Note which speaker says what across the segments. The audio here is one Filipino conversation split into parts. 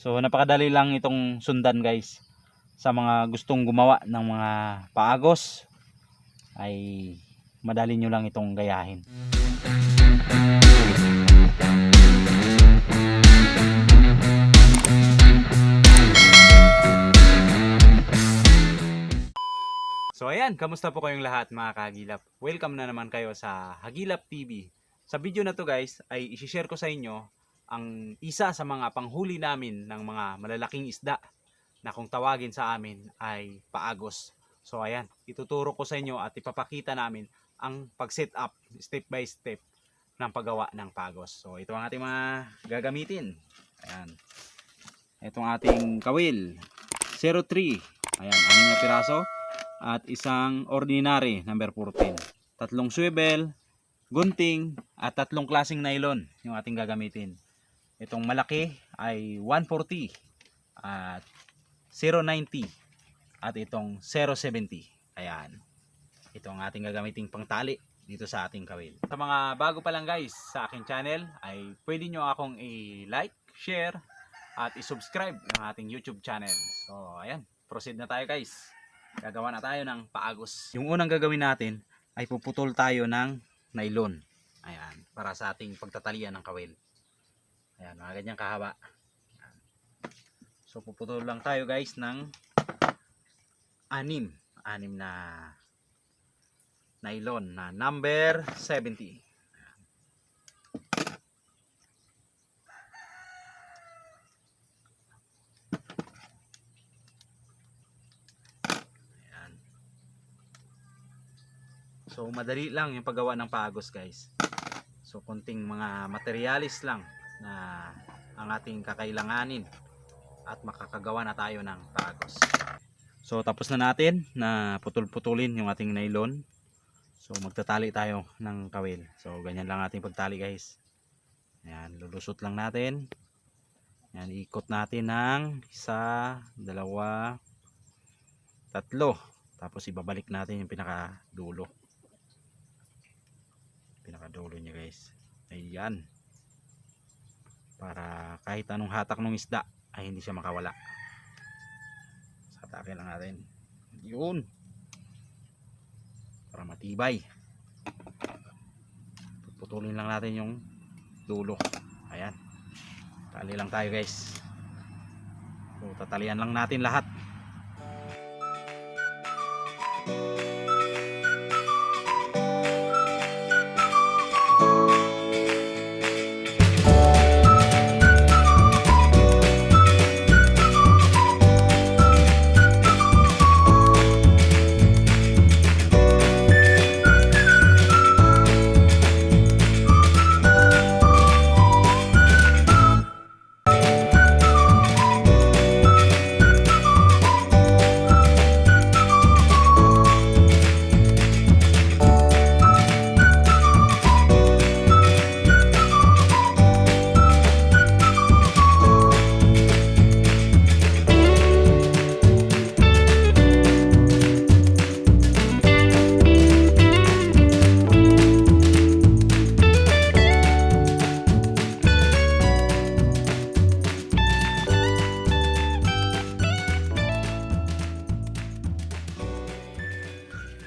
Speaker 1: So napakadali lang itong sundan guys. Sa mga gustong gumawa ng mga paagos ay madali nyo lang itong gayahin. So ayan, kamusta po kayong lahat mga kahagilap? Welcome na naman kayo sa Hagilap TV. Sa video na to guys ay i-share ko sa inyo ang isa sa mga panghuli namin ng mga malalaking isda na kung tawagin sa amin ay paagos. So ayan, ituturo ko sa inyo at ipapakita namin ang pag-set up step by step ng paggawa ng paagos. So ito ang ating mga gagamitin. Ayan. Itong ating kawil 03. Ayan, 6 na piraso. At isang ordinary number 14. Tatlong swivel, gunting, at tatlong klaseng nylon yung ating gagamitin. Itong malaki ay 140 at 090 at itong 070. Ayan. Ito ang ating gagamiting pangtali dito sa ating kawil. Sa mga bago pa lang guys sa aking channel ay pwede nyo akong i-like, share, at i-subscribe ng ating YouTube channel. So ayan, proceed na tayo guys. Gagawa na tayo ng paagos. Yung unang gagawin natin ay puputol tayo ng nylon. Ayan, para sa ating pagtatalian ng kawil. Ayan, mga ganyang kahaba. Ayan. So puputol lang tayo guys ng 6 na nylon na number 70. So madali lang yung paggawa ng paagos guys. So konting mga materialis lang na ang ating kakailanganin at makakagawa na tayo ng paagos. So tapos na natin na putol-putulin yung ating nylon. So magtatali tayo ng kawil. So ganyan lang ating pagtali guys. Ayan, lulusot lang natin. Ayan, ikot natin ng 1, 2, 3. Tapos ibabalik natin yung pinakadulo. Pinakadulo niya guys. Ayan. Para kahit anong hatak ng isda ay hindi siya makawala. Hatakin lang natin. Yun. Para matibay. Putulin lang natin yung dulo. Ayan. Tali lang tayo guys. So tatalian lang natin lahat.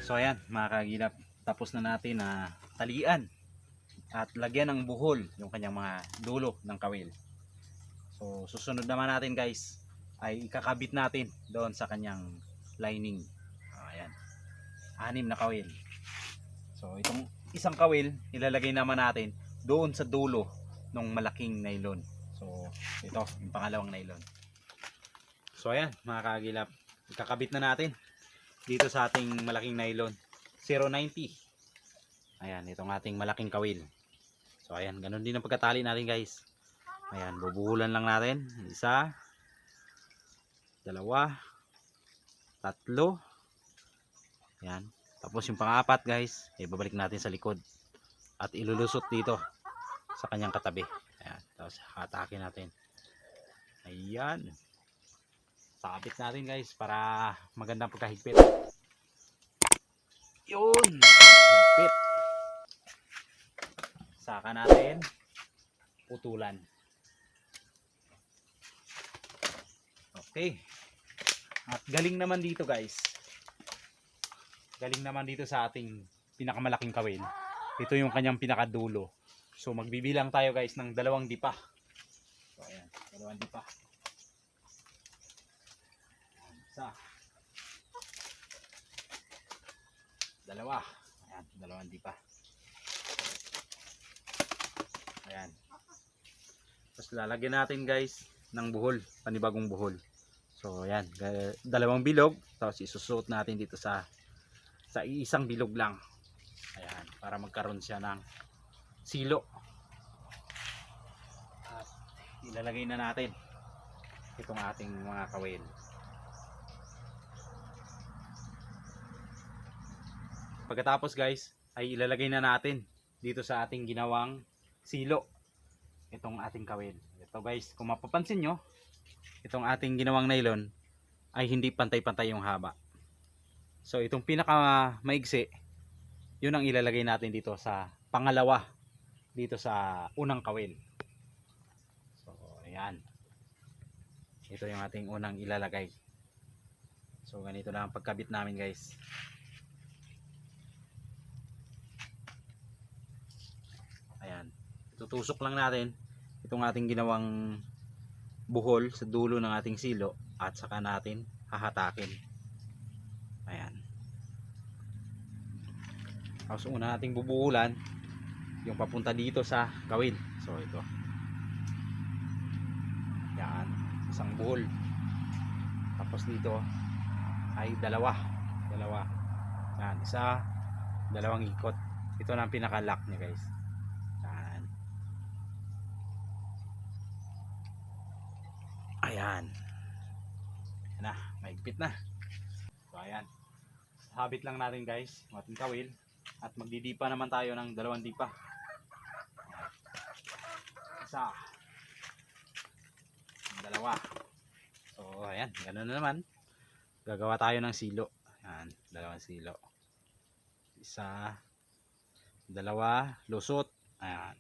Speaker 1: So ayan mga kagilap, tapos na natin na talian at lagyan ng buhol yung kanyang mga dulo ng kawil. So susunod naman natin guys ay ikakabit natin doon sa kanyang lining. Ayan, 6 na kawil. So itong isang kawil ilalagay naman natin doon sa dulo ng malaking nylon. So ito yung pangalawang nylon. So ayan mga kagilap, ikakabit na natin dito sa ating malaking nylon 090. Ayan, itong ating malaking kawil. So ayan, ganun din ang pagkatali natin guys. Ayan, bubuhulan lang natin 1, 2, 3. Ayan, tapos yung pang-apat guys ibabalik natin sa likod at ilulusot dito sa kanyang katabi. Ayan, tapos hatakin natin. Ayan, sabit natin guys para magandang pagkahigpit. Yun, higpit. Saka natin putulan. Okay. At galing naman dito guys. Galing naman dito sa ating pinakamalaking kawil. Ito yung kanyang pinakadulo. So magbibilang tayo guys ng 2 dipa. So ayan, 2 dipa. Isa. 2. Ayan, 2 dipa. Ayan. Tapos lalagyan natin guys ng buhol, panibagong buhol. So ayan, 2 bilog. Tapos isusuot natin dito sa isang bilog lang. Ayan, para magkaroon siya ng silo. At ilalagay na natin itong ating mga kawil. Pagkatapos guys, ay ilalagay na natin dito sa ating ginawang silo itong ating kawil. Ito guys, kung mapapansin nyo, itong ating ginawang nylon ay hindi pantay-pantay yung haba. So itong pinaka maigsi, yun ang ilalagay natin dito sa pangalawa, dito sa unang kawil. So ayan, ito yung ating unang ilalagay. So ganito lang ang pagkabit namin guys. Ayan, tutusok lang natin itong ating ginawang buhol sa dulo ng ating silo at saka natin hahatakin. Ayan. Tapos una nating bubuhulan yung papunta dito sa kawil. So ito. Yan, isang buhol. Tapos dito ay dalawa. Yan, isa, 2 ikot. Ito na ang pinaka-lock niya guys. Yan. Ayan. Yan na, maigpit na. So ayan. Habit lang natin guys yung ating kawil. At magdidipa naman tayo ng 2 dipa. Isa. 2. So ayan, ganoon na naman. Gagawa tayo ng silo. Ayan, 2 silo. Isa, 2, lusot. Ayan.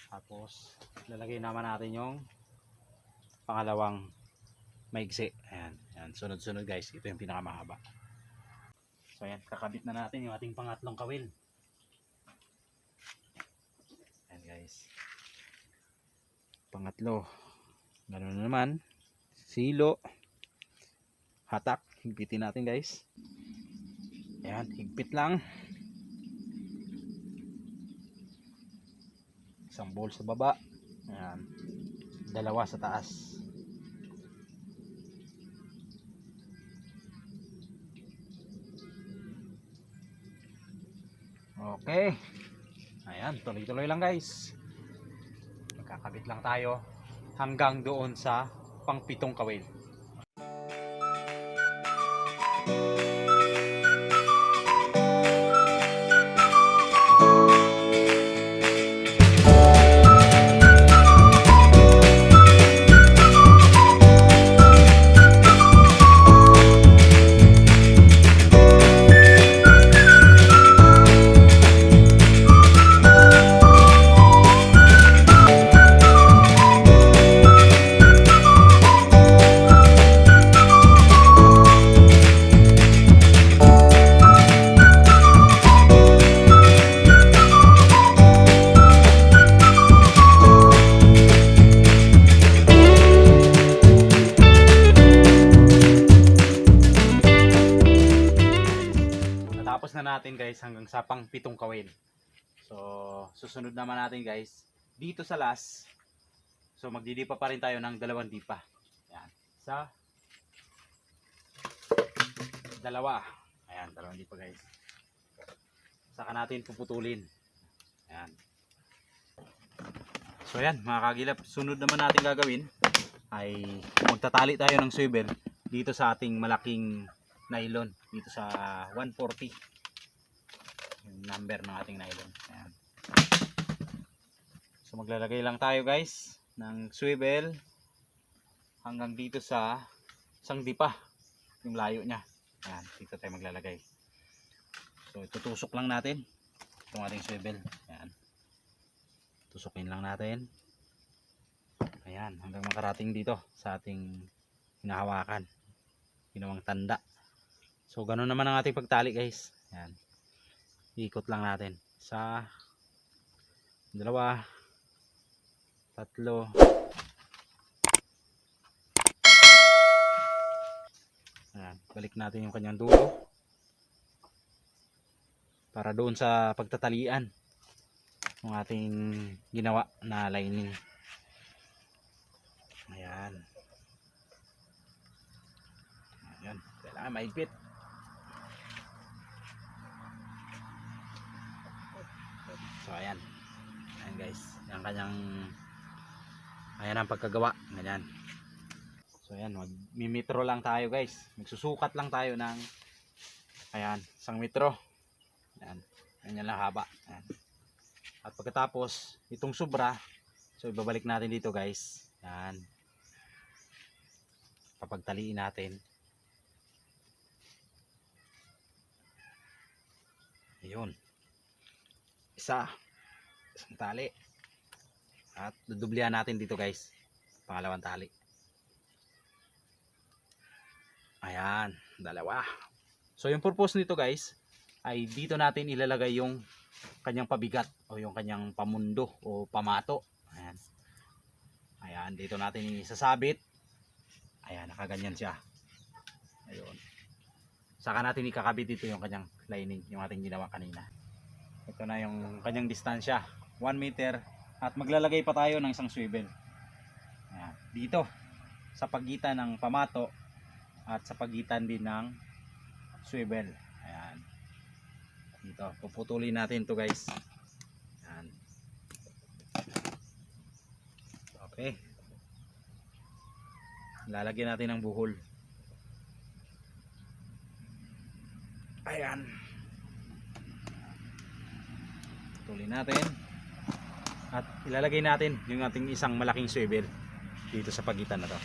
Speaker 1: Tapos lalagay naman natin yung pangalawang maigsi. Ayan, ayan. Sunod-sunod guys. Ito yung pinakamahaba. So ayan, kakabit na natin yung ating pangatlong kawil. Ayan guys. Pangatlo. Ganun na naman. Silo. Hatak. Higpitin natin guys. Ayan, higpit lang. Isang bowl sa baba. Ayan. 2 sa taas. Okay. Ayan, tuloy-tuloy lang guys. Magkakabit lang tayo hanggang doon sa pang-7 kawil. Natapos na natin guys hanggang sa pang-7 kawil. So susunod naman natin guys dito sa last. So magdidipa pa rin tayo ng 2 dipa. Ayan. Isa, 2. Ayan, 2 dipa guys. Saka natin puputulin. Ayan. So ayan mga kagilap, sunod naman natin gagawin ay magtatali tayo ng swivel dito sa ating malaking nylon, dito sa 140 yung number ng ating nylon. Ayan. So maglalagay lang tayo guys ng swivel hanggang dito sa isang dipa, yung layo nya. Ayan, dito tayo maglalagay. So itutusok lang natin itong ating swivel. Ayan. Tusukin lang natin. Ayan, hanggang makarating dito sa ating hinahawakan. Ginawang tanda. So ganun naman ang ating pagtali guys. Ayan. Ikot lang natin. Isa, dalawa, tatlo. Ayan, balik natin yung kanyang dulo para doon sa pagtatalian ng ating ginawa na lining. Ayan. Ayan, kailangan maigpit. So ayan. Ayan guys, yung kanyang ayan ang pagkagawa. Ganyan. So ayan, magmimetro lang tayo guys. Magsusukat lang tayo ng ayan, 1 metro. Ayan, ganyan lang haba. Ayan. At pagkatapos, itong sobra, so ibabalik natin dito guys. Ayan. Papagtaliin natin. Ayun. Isang tali. At dudublihan natin dito guys. Pangalawang tali. Ayan, dalawa. So yung purpose nito guys ay dito natin ilalagay yung kanyang pabigat o yung kanyang pamundo o pamato. Ayan. Ayan, dito natin isasabit. Ayan, nakaganyan siya. Ayun. Saka natin ikakabit dito yung kanyang lining, yung ating ginawa kanina. Ito na yung kanyang distansya, 1 meter. At maglalagay pa tayo ng isang swivel. Ayan. Dito, sa pagitan ng pamato at sa pagitan din ng swivel. Ayan. Dito, puputulin natin to guys. Ayan. Okay. Lalagyan natin ng buhol. Ayan. Putulin natin. At ilalagay natin yung ating isang malaking swivel dito sa pagitan na to.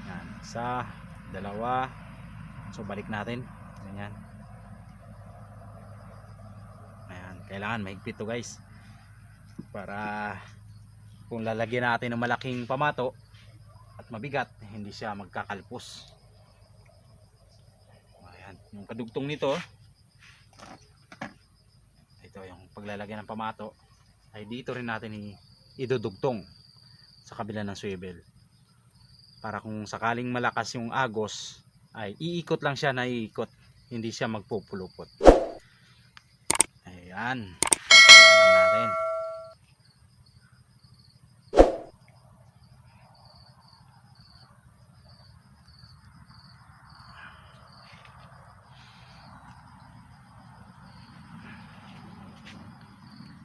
Speaker 1: Ayan. Isa, dalawa. So balik natin. Ganyan. Ayan. Kailangan mahigpit to guys. Para kung lalagyan natin ng malaking pamato at mabigat, hindi siya magkakalpos. Ayan. Yung kadugtong nito, ito yung paglalagyan ng pamato, ay dito rin natin idudugtong sa kabila ng swivel. Para kung sakaling malakas yung agos, ay iikot lang siya na iikot, hindi siya magpupulupot. Ayan. Ayan lang natin.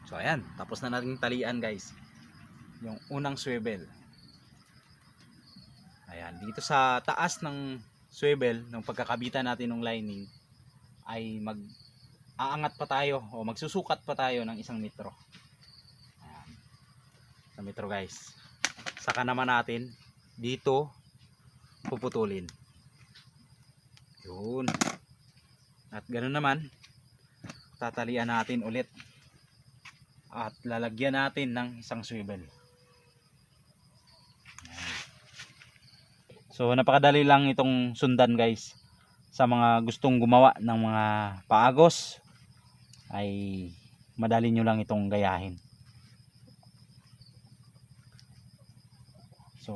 Speaker 1: So ayan, tapos na nating talian guys yung unang swivel. Ayan, dito sa taas ng swivel ng pagkakabitan natin ng lining ay aangat pa tayo o magsusukat pa tayo ng 1 metro. Ayan, 1 metro guys. Saka naman natin dito puputulin. Yun. At ganoon naman tatalian natin ulit. At lalagyan natin ng isang swivel. So napakadali lang itong sundan guys. Sa mga gustong gumawa ng mga paagos ay madali nyo lang itong gayahin. So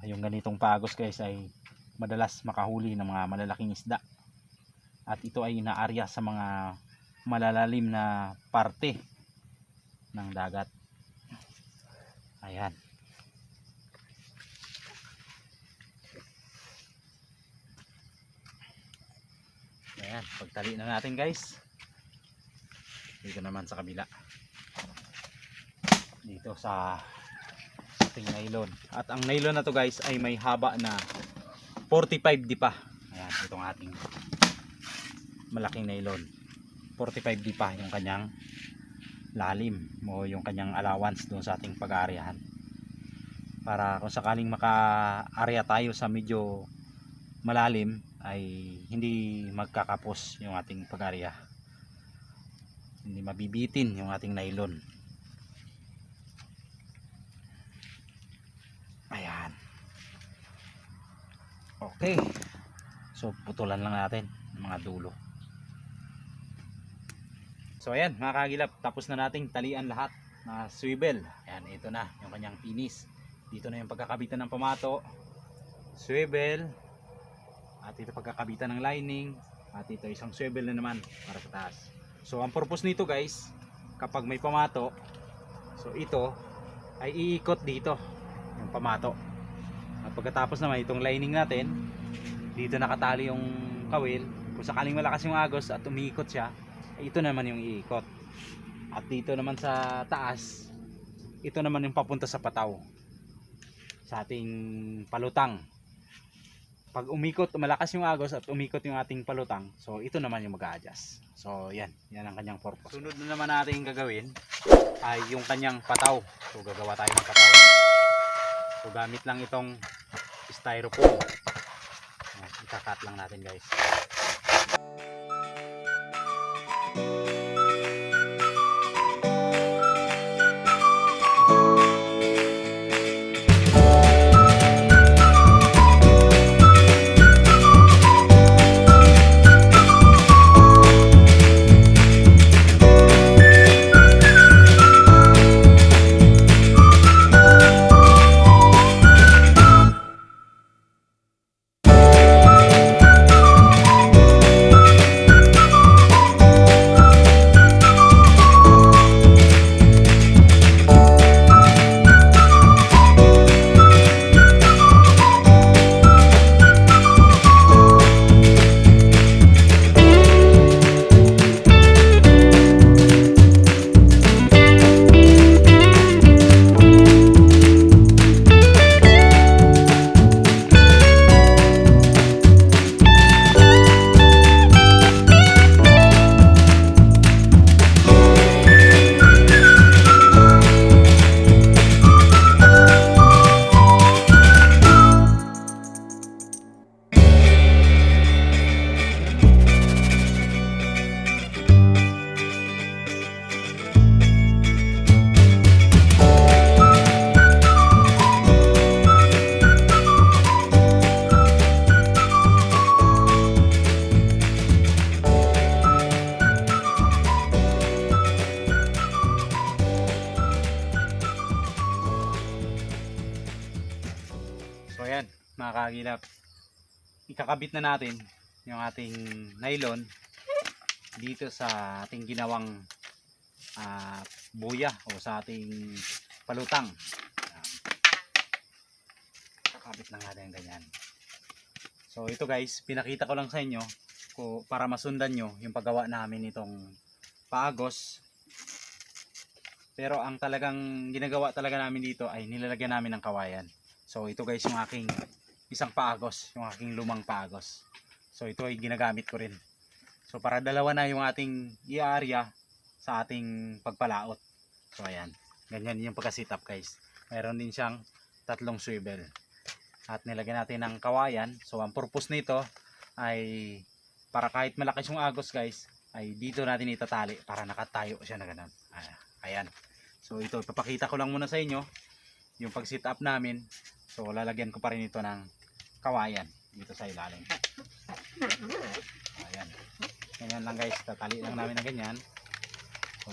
Speaker 1: yung ganitong paagos guys ay madalas makahuli ng mga malalaking isda. At ito ay inaarya sa mga malalalim na parte ng dagat. Ayan. Ayan, pagtali na natin guys. Dito naman sa kabila. Dito sa ating nylon. At ang nylon na to guys ay may haba na 45 di pa. Ayan, itong ating malaking nylon. 45 di pa yung kanyang lalim o yung kanyang allowance doon sa ating pag-aaryahan. Para kung sakaling maka-area tayo sa medyo malalim ay hindi magkakapos yung ating pag-arya. Hindi mabibitin yung ating nylon. Ayan. Okay. So putulan lang natin ang mga dulo. So ayan mga kagilap, tapos na nating talian lahat na swivel. Ayan, ito na yung kanyang finish. Dito na yung pagkakabitan ng pamato, swivel, at ito pagkakabitan ng lining, at ito isang swivel na naman para sa taas. So ang purpose nito guys, kapag may pamato, so ito ay iikot dito yung pamato. At pagkatapos naman itong lining natin, dito nakatali yung kawil. Kung sakaling malakas yung agos at umiikot siya, ito naman yung iikot. At dito naman sa taas, ito naman yung papunta sa pataw, sa ating palutang. Pag umikot, malakas yung agos at umikot yung ating palutang, so ito naman yung mag-a-adjust. So yan ang kanyang purpose. Sunod na naman natin gagawin ay yung kanyang pataw. So gagawa tayo ng pataw. So gamit lang itong styrofoam. Ika-cut lang natin guys. So ayan mga kagilap, ikakabit na natin yung ating nylon dito sa ating ginawang buya o sa ating palutang. Kakabit lang natin ganyan. So ito guys, pinakita ko lang sa inyo para masundan nyo yung paggawa namin itong paagos. Pero ang talagang ginagawa talaga namin dito ay nilalagyan namin ng kawayan. So ito guys yung aking isang paagos, yung aking lumang paagos. So ito ay ginagamit ko rin. So para dalawa na yung ating i-area sa ating pagpalaot. So ayan, ganyan yung pagka-sit up guys. Mayroon din siyang tatlong swivel. At nilagyan natin ng kawayan. So ang purpose nito ay para kahit malakas yung agos guys, ay dito natin itatali para nakatayo siya na ganun. Ayan. So ito, ipapakita ko lang muna sa inyo yung pag-sit up namin. So lalagyan ko pa rin ito ng kawayan dito sa ilalim. Ayan. Ganyan lang guys, tatali lang namin na ganyan. So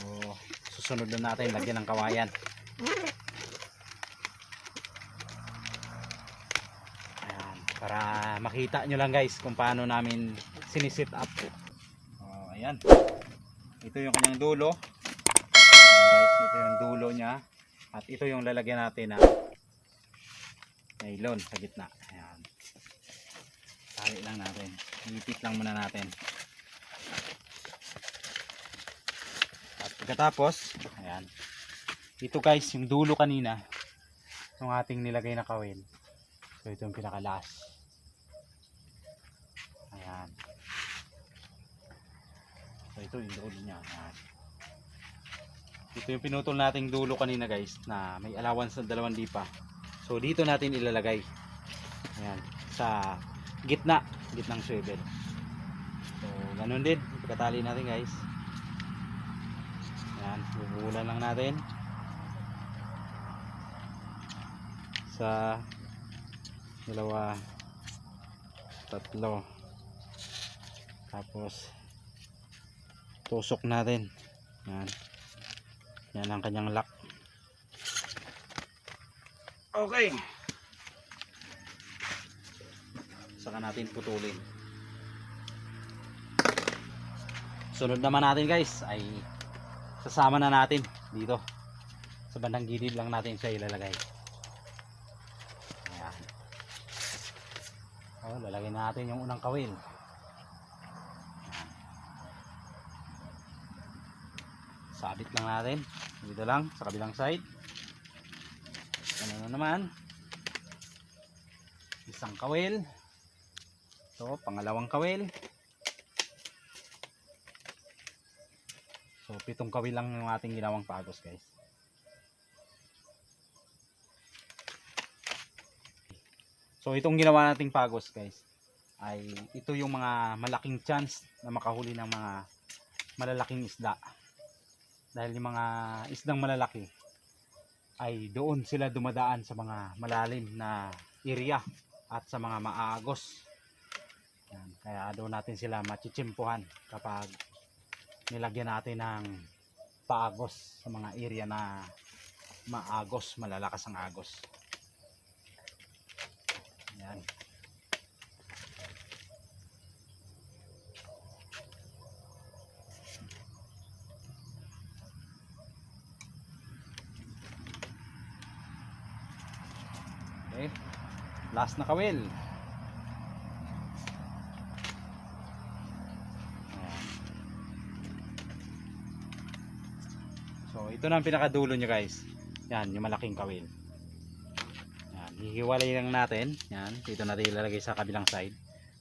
Speaker 1: susunod na natin lagyan ng kawayan. Ayan, para makita nyo lang guys kung paano namin sinisit up. Ayan. Ito yung kanyang dulo. Ayan guys, ito yung dulo niya. At ito yung lalagyan natin na nylon sa gitna. Ayan. Tali lang natin. Ipit lang muna natin. At pagkatapos, ayan. Ito guys, yung dulo kanina, yung ating nilagay na kawil. So ito yung pinaka-last. Ayan. So ito yung dulo niya. Ayan. Ito yung pinutol nating dulo kanina guys, na may allowance na 2 lipa. So dito natin ilalagay. Ayan, sa gitnang swivel. So ganun din, pagkatali natin guys. Ayan, bubulan lang natin. Isa, dalawa, tatlo. Tapos tusok natin. Yan. Yan ang kanyang lock. Okay. Saka natin putulin. Sunod naman natin guys ay sasama na natin dito. Sa bandang gilid lang natin siya ilalagay. Ayan. Oh, lalagay natin yung unang kawil. Sabit lang natin. Dito lang sa kabilang side. Ano na naman. Isang kawil. So, pangalawang kawil. So, 7 kawil lang yung ating ginawang pagos guys. So, itong ginawa nating pagos guys ay ito yung mga malaking chance na makahuli ng mga malalaking isda. Dahil yung mga isdang malalaki ay doon sila dumadaan sa mga malalim na area at sa mga maagos. Yan. Kaya doon natin sila machichimpuhan kapag nilagyan natin ng paagos sa mga area na maagos, malalakas ang agos. Yan. Okay. Last na kawil. So ito na ang pinakadulo nyo guys. Yan, yung malaking kawil. Yan, hihiwalay lang natin. Yan, dito natin ilalagay sa kabilang side.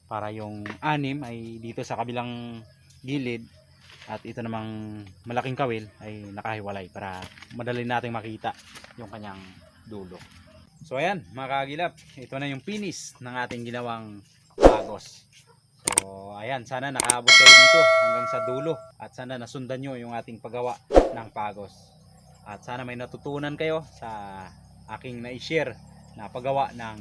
Speaker 1: Para yung anim ay dito sa kabilang gilid. At ito namang malaking kawil ay nakahiwalay para madali nating makita yung kanyang dulo. So ayan mga kagilap, ito na yung finish ng ating ginawang pagos. So ayan, sana nakaabot kayo dito hanggang sa dulo at sana nasundan nyo yung ating paggawa ng pagos. At sana may natutunan kayo sa aking na-share na paggawa ng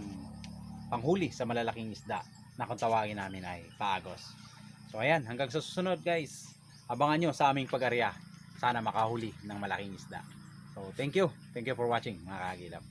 Speaker 1: panghuli sa malalaking isda na kung tawagin namin ay pagos. So ayan, hanggang sa susunod guys, abangan nyo sa aming pag-arya. Sana makahuli ng malaking isda. So thank you for watching mga kagilap.